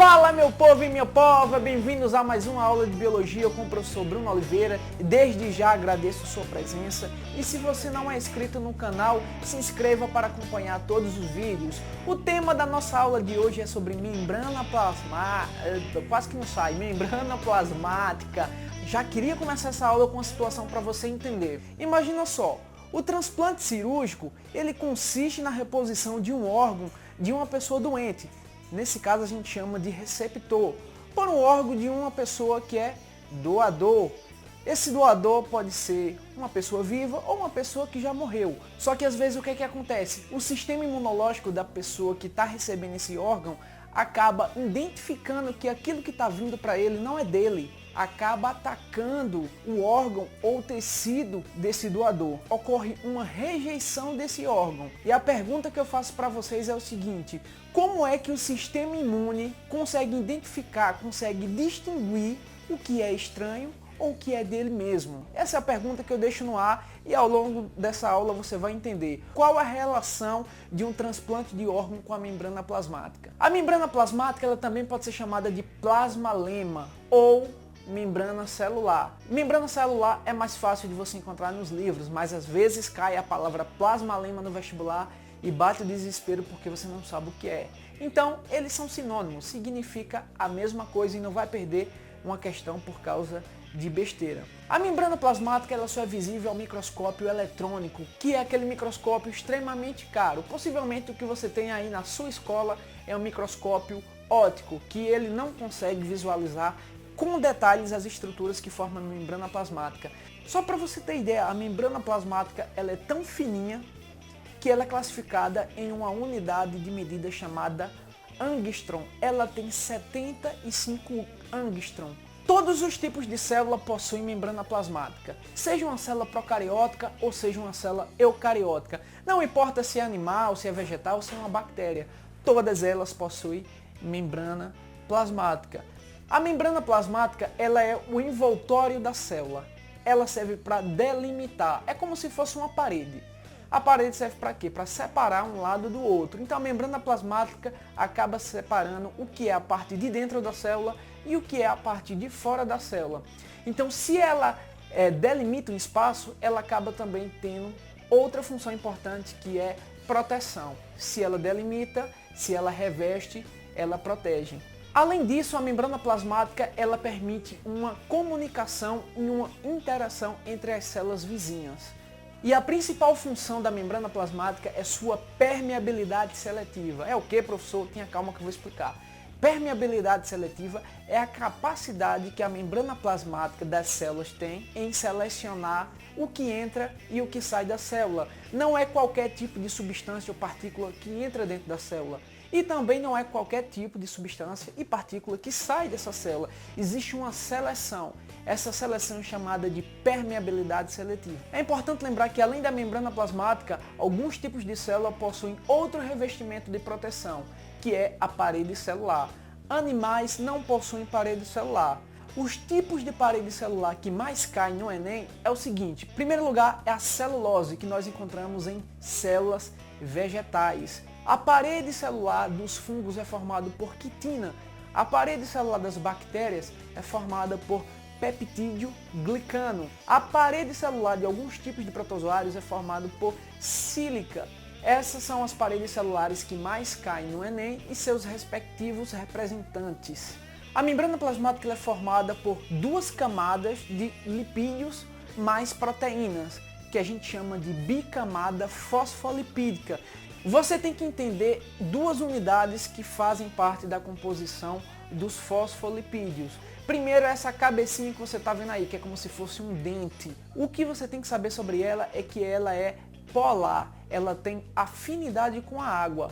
Fala meu povo e minha pova, bem-vindos a mais uma aula de Biologia com o professor Bruno Oliveira. Desde já agradeço sua presença e se você não é inscrito no canal, se inscreva para acompanhar todos os vídeos. O tema da nossa aula de hoje é sobre membrana plasmática, quase que não sai, membrana plasmática. Já queria começar essa aula com uma situação para você entender. Imagina só, o transplante cirúrgico, ele consiste na reposição de um órgão de uma pessoa doente. Nesse caso a gente chama de receptor, por um órgão de uma pessoa que é doador. Esse doador pode ser uma pessoa viva ou uma pessoa que já morreu. Só que às vezes o que acontece? O sistema imunológico da pessoa que está recebendo esse órgão acaba identificando que aquilo que está vindo para ele não é dele. Acaba atacando o órgão ou tecido desse doador. Ocorre uma rejeição desse órgão. E a pergunta que eu faço para vocês é o seguinte: como é que o sistema imune consegue identificar, consegue distinguir o que é estranho ou o que é dele mesmo? Essa é a pergunta que eu deixo no ar e ao longo dessa aula você vai entender qual a relação de um transplante de órgão com a membrana plasmática. A membrana plasmática ela também pode ser chamada de plasmalema ou membrana celular. Membrana celular é mais fácil de você encontrar nos livros, mas às vezes cai a palavra plasmalema no vestibular e bate o desespero porque você não sabe o que é. Então, eles são sinônimos, significa a mesma coisa e não vai perder uma questão por causa de besteira. A membrana plasmática ela só é visível ao microscópio eletrônico, que é aquele microscópio extremamente caro. Possivelmente o que você tem aí na sua escola é um microscópio óptico, que ele não consegue visualizar com detalhes as estruturas que formam a membrana plasmática. Só para você ter ideia, a membrana plasmática ela é tão fininha que ela é classificada em uma unidade de medida chamada angstrom. Ela tem 75 angstrom. Todos os tipos de célula possuem membrana plasmática, seja uma célula procariótica ou seja uma célula eucariótica. Não importa se é animal, se é vegetal, se é uma bactéria, todas elas possuem membrana plasmática. A membrana plasmática ela é o envoltório da célula. Ela serve para delimitar. É como se fosse uma parede. A parede serve para quê? Para separar um lado do outro. Então a membrana plasmática acaba separando o que é a parte de dentro da célula e o que é a parte de fora da célula. Então se ela delimita um espaço, ela acaba também tendo outra função importante que é proteção. Se ela delimita, se ela reveste, ela protege. Além disso, a membrana plasmática ela permite uma comunicação e uma interação entre as células vizinhas. E a principal função da membrana plasmática é sua permeabilidade seletiva. É o que, professor? Tenha calma que eu vou explicar. Permeabilidade seletiva é a capacidade que a membrana plasmática das células tem em selecionar o que entra e o que sai da célula. Não é qualquer tipo de substância ou partícula que entra dentro da célula. E também não é qualquer tipo de substância e partícula que sai dessa célula. Existe uma seleção. Essa seleção é chamada de permeabilidade seletiva. É importante lembrar que além da membrana plasmática, alguns tipos de célula possuem outro revestimento de proteção, que é a parede celular. Animais não possuem parede celular. Os tipos de parede celular que mais caem no Enem é o seguinte: em primeiro lugar é a celulose, que nós encontramos em células vegetais. A parede celular dos fungos é formada por quitina. A parede celular das bactérias é formada por peptídeo glicano. A parede celular de alguns tipos de protozoários é formada por sílica. Essas são as paredes celulares que mais caem no Enem e seus respectivos representantes. A membrana plasmática é formada por duas camadas de lipídios mais proteínas, que a gente chama de bicamada fosfolipídica. Você tem que entender duas unidades que fazem parte da composição dos fosfolipídios. Primeiro, essa cabecinha que você está vendo aí, que é como se fosse um dente. O que você tem que saber sobre ela é que ela é polar, ela tem afinidade com a água.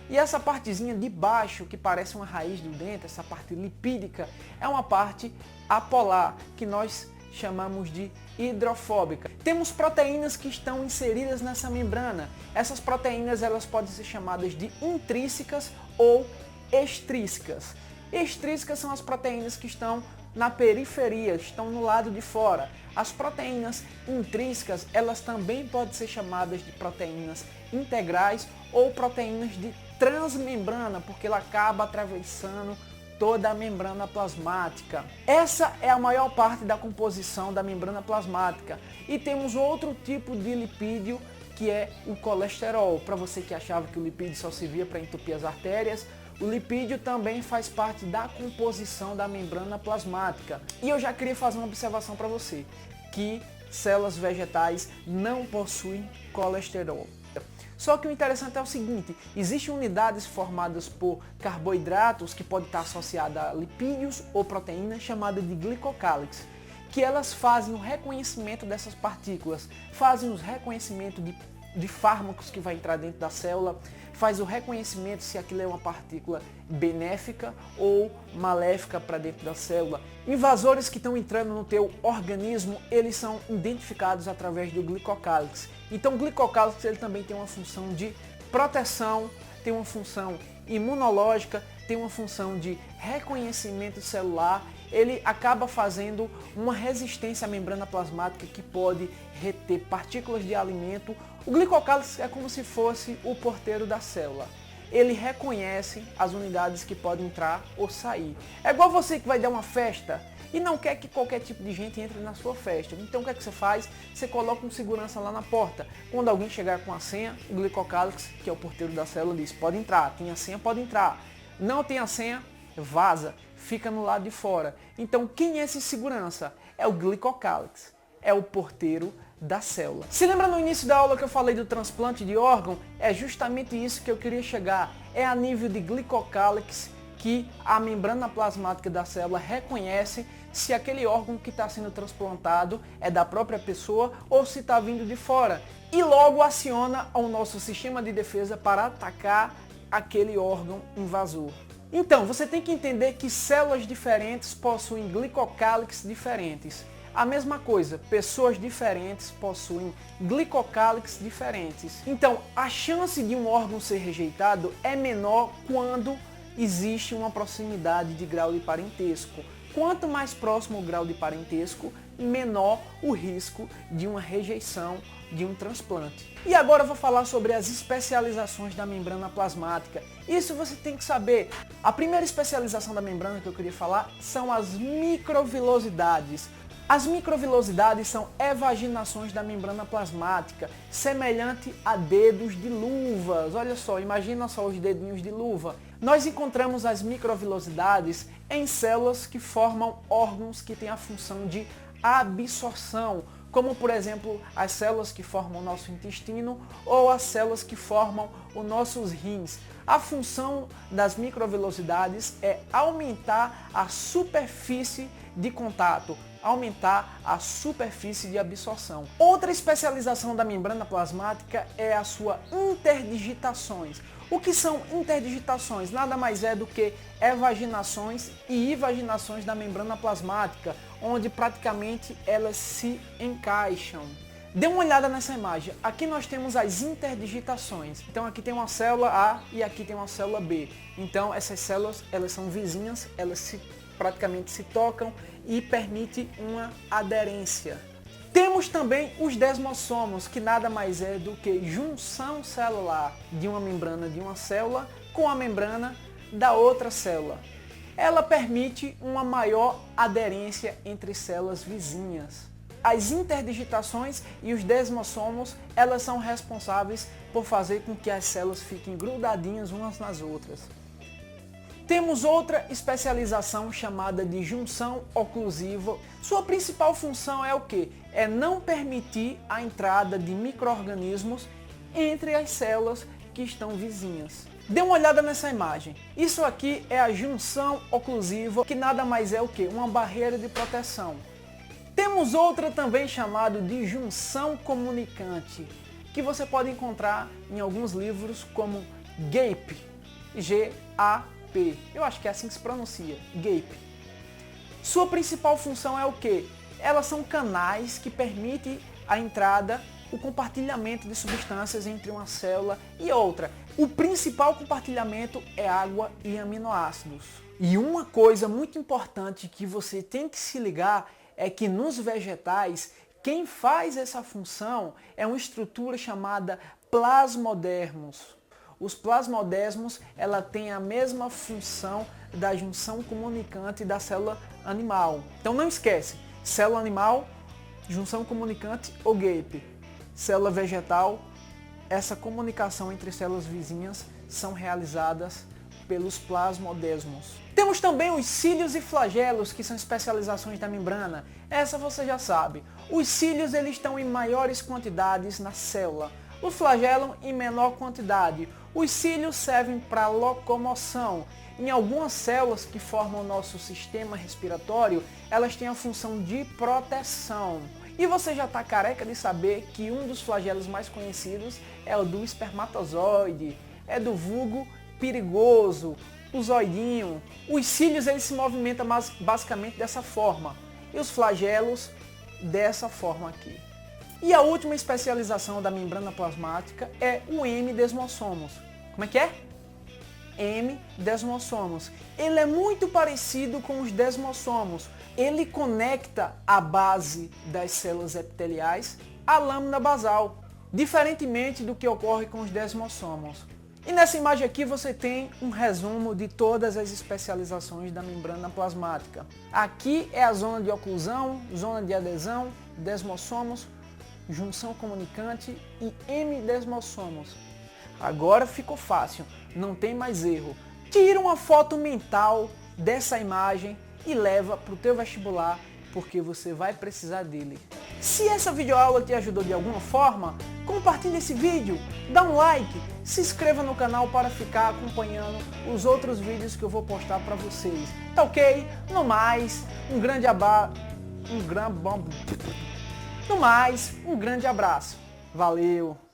E essa partezinha de baixo, que parece uma raiz do dente, essa parte lipídica, é uma parte apolar, que nós chamamos de hidrofóbica. Temos proteínas que estão inseridas nessa membrana. Essas proteínas elas podem ser chamadas de intrínsecas ou extrínsecas. Extrínsecas são as proteínas que estão na periferia, estão no lado de fora. As proteínas intrínsecas, elas também podem ser chamadas de proteínas integrais ou proteínas de transmembrana, porque ela acaba atravessando toda a membrana plasmática. Essa é a maior parte da composição da membrana plasmática. E temos outro tipo de lipídio, que é o colesterol. Para você que achava que o lipídio só servia para entupir as artérias, o lipídio também faz parte da composição da membrana plasmática. E eu já queria fazer uma observação para você, que células vegetais não possuem colesterol. Só que o interessante é o seguinte, existem unidades formadas por carboidratos que podem estar associadas a lipídios ou proteínas chamadas de glicocálix, que elas fazem o reconhecimento dessas partículas, fazem o reconhecimento de fármacos que vai entrar dentro da célula, faz o reconhecimento se aquilo é uma partícula benéfica ou maléfica para dentro da célula. Invasores que estão entrando no teu organismo, eles são identificados através do glicocálix. Então o glicocálix ele também tem uma função de proteção, tem uma função imunológica, tem uma função de reconhecimento celular. Ele acaba fazendo uma resistência à membrana plasmática que pode reter partículas de alimento. O glicocálix é como se fosse o porteiro da célula. Ele reconhece as unidades que podem entrar ou sair. É igual você que vai dar uma festa e não quer que qualquer tipo de gente entre na sua festa. Então o que é que você faz? Você coloca um segurança lá na porta. Quando alguém chegar com a senha, o glicocálix, que é o porteiro da célula, diz: pode entrar, tem a senha, pode entrar. Não tem a senha, vaza, fica no lado de fora. Então quem é esse segurança? É o glicocálix, é o porteiro da célula. Se lembra no início da aula que eu falei do transplante de órgão? É justamente isso que eu queria chegar. É a nível de glicocálix que a membrana plasmática da célula reconhece se aquele órgão que está sendo transplantado é da própria pessoa ou se está vindo de fora. E logo aciona o nosso sistema de defesa para atacar aquele órgão invasor. Então, você tem que entender que células diferentes possuem glicocálix diferentes. A mesma coisa, pessoas diferentes possuem glicocálix diferentes. Então, a chance de um órgão ser rejeitado é menor quando existe uma proximidade de grau de parentesco. Quanto mais próximo o grau de parentesco, menor o risco de uma rejeição de um transplante. E agora eu vou falar sobre as especializações da membrana plasmática. Isso você tem que saber. A primeira especialização da membrana que eu queria falar são as microvilosidades. As microvilosidades são evaginações da membrana plasmática, semelhante a dedos de luvas. Olha só, imagina só os dedinhos de luva. Nós encontramos as microvilosidades em células que formam órgãos que têm a função de absorção, como por exemplo as células que formam o nosso intestino ou as células que formam os nossos rins. A função das microvilosidades é aumentar a superfície de contato, aumentar a superfície de absorção. Outra especialização da membrana plasmática é a sua interdigitações. O que são interdigitações? Nada mais é do que evaginações e ivaginações da membrana plasmática, onde praticamente elas se encaixam. Dê uma olhada nessa imagem. Aqui nós temos as interdigitações. Então aqui tem uma célula A e aqui tem uma célula B. Então essas células elas são vizinhas, elas praticamente se tocam e permite uma aderência. Temos também os desmossomos, que nada mais é do que junção celular de uma membrana de uma célula com a membrana da outra célula. Ela permite uma maior aderência entre células vizinhas. As interdigitações e os desmossomos, elas são responsáveis por fazer com que as células fiquem grudadinhas umas nas outras. Temos outra especialização chamada de junção oclusiva. Sua principal função é o quê? É não permitir a entrada de micro-organismos entre as células que estão vizinhas. Dê uma olhada nessa imagem. Isso aqui é a junção oclusiva, que nada mais é o quê? Uma barreira de proteção. Temos outra também chamada de junção comunicante, que você pode encontrar em alguns livros como GAPE, G-A-P. Eu acho que é assim que se pronuncia, GAPE. Sua principal função é o quê? Elas são canais que permitem a entrada, o compartilhamento de substâncias entre uma célula e outra. O principal compartilhamento é água e aminoácidos. E uma coisa muito importante que você tem que se ligar é que nos vegetais, quem faz essa função é uma estrutura chamada plasmodermos. Os plasmodesmos, ela tem a mesma função da junção comunicante da célula animal. Então não esquece, célula animal, junção comunicante ou GAPE. Célula vegetal, essa comunicação entre células vizinhas são realizadas pelos plasmodesmos. Temos também os cílios e flagelos, que são especializações da membrana. Essa você já sabe. Os cílios eles estão em maiores quantidades na célula. O flagelo em menor quantidade. Os cílios servem para locomoção. Em algumas células que formam o nosso sistema respiratório, elas têm a função de proteção. E você já está careca de saber que um dos flagelos mais conhecidos é o do espermatozoide, é do vulgo perigoso, o zoidinho. Os cílios eles se movimentam basicamente dessa forma e os flagelos dessa forma aqui. E a última especialização da membrana plasmática é o M-desmossomos. Como é que é? M-desmossomos. Ele é muito parecido com os desmossomos. Ele conecta a base das células epiteliais à lâmina basal, diferentemente do que ocorre com os desmossomos. E nessa imagem aqui você tem um resumo de todas as especializações da membrana plasmática. Aqui é a zona de oclusão, zona de adesão, desmossomos, junção comunicante e M-desmossomos. Agora ficou fácil, não tem mais erro. Tira uma foto mental dessa imagem e leva para o teu vestibular, porque você vai precisar dele. Se essa videoaula te ajudou de alguma forma, compartilhe esse vídeo, dá um like, se inscreva no canal para ficar acompanhando os outros vídeos que eu vou postar para vocês. Tá ok? No mais, um grande abraço. Valeu!